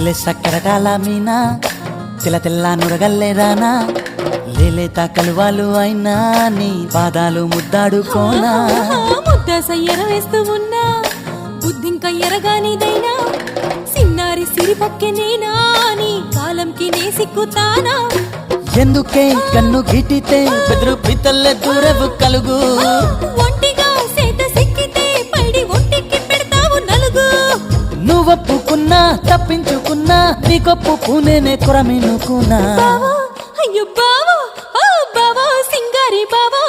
లేలే సక్కరటాల మీనా తెల్ల తెల్ల నురగల్లే రానా లేలేత కలువాలు అయినా నీ పాదాలు ముద్దాడుకోనా ముద్ద సయ్యర వేస్తూ ఉన్నా బుద్ధింక ఎరగానిదైనా సిన్నారి సిరిపక్కె నేనా నీ కాలంకి నే సిక్కుతానా ఎందుకే కన్ను గిటితే బెదురు పితల్లే దూరవు కలుగు ఒంటిగా సేత సిక్కితే పైడి ఒంటికి పెడతావు నలుగు నువ్వొప్పుకున్నా తప్పించుకున్నా నీకొప్పు పూనేనే కొరమినుకున్నా బావో అయ్యో బావో ఓ బావో సింగారి బావో